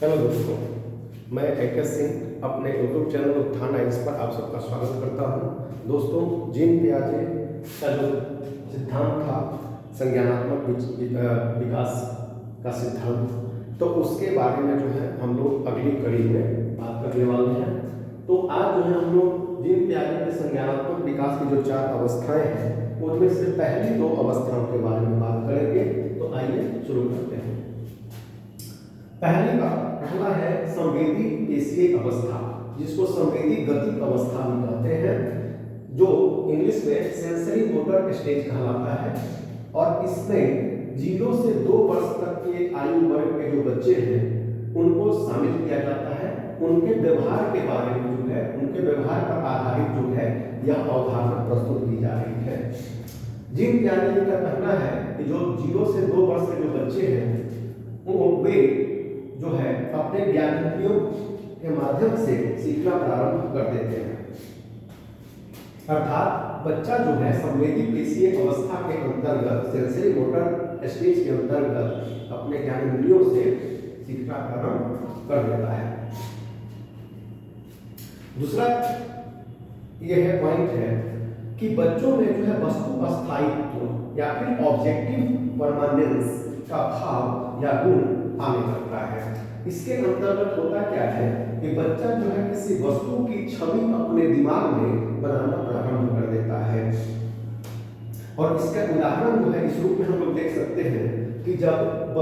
Hello दोस्तों, मैं एके सिंह अपने यूट्यूब चैनल उत्थान आइंस पर आप सबका स्वागत करता हूं। दोस्तों, जीन पियाजे का जो सिद्धांत था संज्ञानात्मक विकास का सिद्धांत, तो उसके बारे में जो है हम लोग अगली कड़ी में बात करने वाले हैं। तो आज जो है हम लोग जीन पियाजे के संज्ञानात्मक विकास की जो 4 अवस्थाएं हैं उनमें से पहली 2 अवस्थाओं के बारे में बात करेंगे। तो आइए शुरू करते हैं। पहला है संवेदी पेशीय अवस्था, जिसको संवेदी गतिक अवस्था भी कहते हैं, जो इंग्लिश में सेंसरी मोटर स्टेज कहलाता है। और इसमें 0 से 2 वर्ष तक के आयु वर्ग के जो बच्चे हैं उनको शामिल किया जाता है। उनके व्यवहार के बारे में जो है, उनके व्यवहार पर आधारित जो है यह अवधारणा प्रस्तुत की जा रही है। जीन पियाजे का कहना है कि जो 0 से 2 वर्ष के जो बच्चे हैं वे जो है अपने ज्ञानेंद्रियों के माध्यम से सीखना प्रारंभ कर देते हैं। अर्थात बच्चा जो है संवेदी पेशीय अवस्था के अंतर्गत, सेंसरी मोटर स्टेज के अंतर्गत अपने ज्ञानेंद्रियों से सीखना प्रारंभ कर देता है। दूसरा यह पॉइंट है कि बच्चों में जो है वस्तु स्थायित्व या फिर ऑब्जेक्टिव परमानेंस का भाव या गुण आने लगता है। इसके अंतर्गत होता क्या है कि बच्चा जो है किसी वस्तु की छवि अपने दिमाग में बनाना प्रारंभ कर देता है। और इसका उदाहरण जो है इस रूप में हम लोग देख सकते हैं कि जब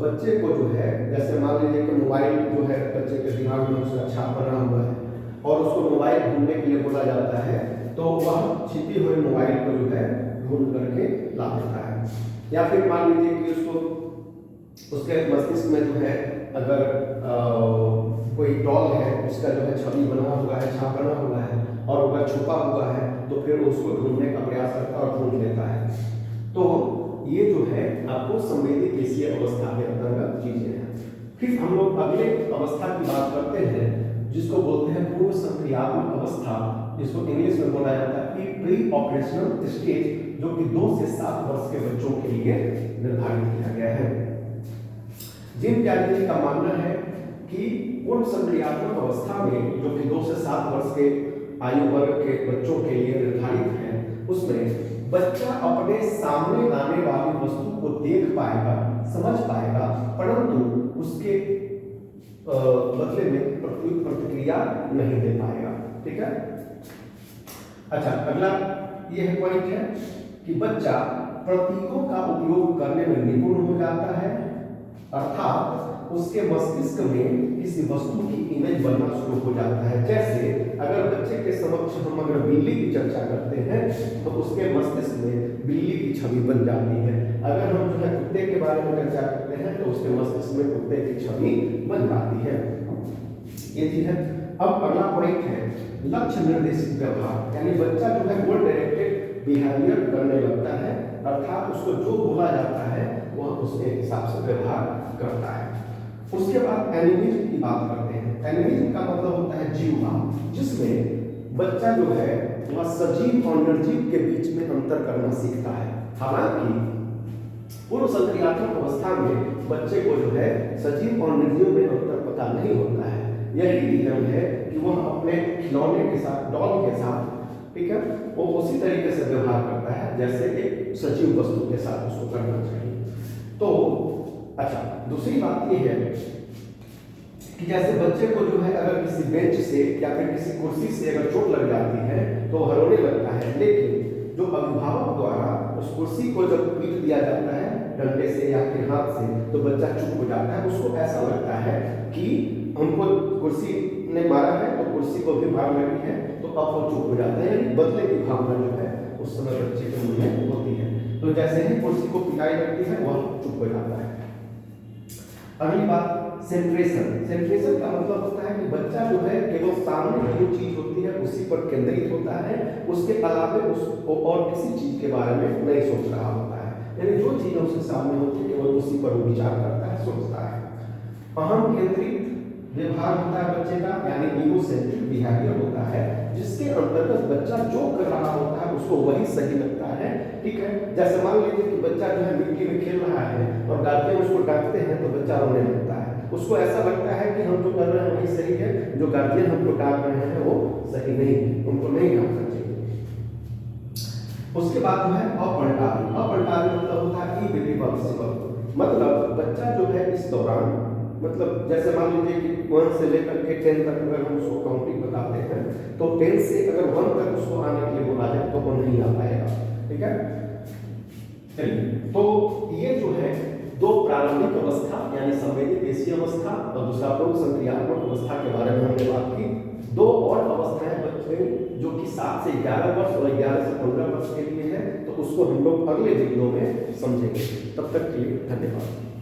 बच्चे को जो है, जैसे मान लीजिए कि मोबाइल जो है बच्चे के दिमाग में उसका छाप बना हुआ है और उसको मोबाइल ढूंढने के लिए बोला जाता है, तो वह छिपी हुई मोबाइल को जो है ढूंढ करके ला देता है। या फिर मान लीजिए कि उसके मस्तिष्क में जो है अगर कोई डॉल है, उसका जो है छवि बना हुआ है, छाप बना हुआ है और अगर छुपा हुआ है तो फिर उसको ढूंढने का प्रयास करता है और ढूंढ लेता है। तो ये जो है आपको संवेदी पेशीय अवस्था के अंतर्गत चीजें हैं। फिर हम लोग अगले अवस्था की बात करते हैं जिसको बोलते हैं पूर्व संक्रियात्मक अवस्था, जिसको इंग्लिश में बोला जाता है प्री ऑपरेशनल स्टेज, जो कि 2 से 7 वर्ष के बच्चों के लिए निर्धारित किया गया है। जीन पियाजे जी का मानना है कि पूर्व संक्रियात्मक अवस्था में, जो कि 2 से 7 वर्ष के आयु वर्ग के बच्चों के लिए निर्धारित है, उसमें बच्चा अपने सामने आने वाली वस्तु को देख पाएगा, समझ पाएगा, परंतु उसके बदले में प्रतिक्रिया नहीं दे पाएगा। ठीक है। अच्छा, अगला यह पॉइंट है कि बच्चा प्रतीकों का उपयोग करने में निपुण हो जाता है, अर्थात उसके मस्तिष्क में किसी वस्तु की इमेज बनना शुरू हो जाता है। जैसे अगर बच्चे के समक्ष हम अगर बिल्ली की चर्चा करते हैं तो उसके मस्तिष्क में बिल्ली की छवि बन जाती है। अगर हम जो है कुत्ते के बारे में चर्चा करते हैं तो उसके मस्तिष्क में कुत्ते की छवि बन जाती है। ये चीज है। अब अगला पॉइंट है लक्ष्य निर्देशित व्यवहार, यानी बच्चा जो है गोल डायरेक्टेड बिहेवियर करने लगता है, अर्थात उसको जो बोला जाता है वह उसके हिसाब से व्यवहार करता है। उसके बाद एनिमिज्म की बात करते हैं। एनिमिज्म का मतलब होता है जीव भाव, जिसमें बच्चा जो है वह सजीव और निर्जीव के बीच में अंतर करना सीखता है। हालांकि पूर्व संक्रियात्मक अवस्था में बच्चे को जो है सजीव और निर्जीव में अंतर पता नहीं होता है। यही रीजन है कि वह अपने खिलौने के साथ, डॉल के साथ, ठीक है, वो उसी तरीके से व्यवहार करता है जैसे एक सजीव वस्तु के साथ उसको करना चाहिए। तो अच्छा, दूसरी बात ये है कि जैसे बच्चे को जो है अगर किसी बेंच से या फिर किसी कुर्सी से अगर चोट लग जाती है तो वह रोने लगता है, लेकिन जो अभिभावक द्वारा उस कुर्सी को जब पीट दिया जाता है डंडे से या फिर हाथ से, तो बच्चा चुप हो जाता है। उसको ऐसा लगता है कि हमको कुर्सी ने मारा है तो कुर्सी को भी मार लगी है, तो अब वो चुप हो जाता है, यानी बदले की भावना जो है उस समय बच्चे के मन में होती है। तो जैसे ही कुर्सी को पिटाई लगती है वह चुप हो जाता है। अगली बात सेंट्रेशन। सेंट्रेशन का मतलब होता है कि बच्चा जो है केवल सामने जो चीज होती है उसी पर केंद्रित होता है, उसके अलावे उसको और किसी चीज के बारे में नहीं सोच रहा होता है, यानी जो चीज उसके सामने होती है केवल उसी पर वो विचार करता है, सोचता है। अहम केंद्रित व्यवहार होता है बच्चे का, यानी इगोसेंट्रिक बिहेवियर होता है, जिसके अंतर्गत बच्चा जो कर रहा होता है उसको वही सही लगता है। ठीक है। जैसे मान लीजिए कि बच्चा जो है मिट्टी में खेल रहा है और गार्जियन उसको डांटते हैं तो बच्चा रोने लगता है, उसको ऐसा लगता है कि हम जो कर रहे हैं वही सही है, जो गार्जियन हमको डांट रहे हैं वो सही नहीं है, उनको नहीं डांटना चाहिए। उसके बाद जो है अपलटावी। अपलटावी मतलब होता है इरिवर्सिबल, मतलब बच्चा जो है इस दौरान, मतलब जैसे मान लीजिए कि 1 से लेकर के 10 तक अगर हम उसको काउंटिंग बताते हैं तो 10 से अगर 1 तक उसको आने के लिए बोला जाए तो वो नहीं आ पाएगा। ठीक है, चलिए, तो ये जो है दो प्रारंभिक अवस्था यानी संवेदी पेशीय अवस्था और दूसरा पूर्व संक्रियात्मक अवस्था के बारे में हमने बात की। दो और अवस्थाएं बच्चे जो कि 7 से 11 वर्ष और 11 से 15 वर्ष के लिए है, तो उसको हम लोग अगले वीडियो में समझेंगे। तब तक के लिए धन्यवाद।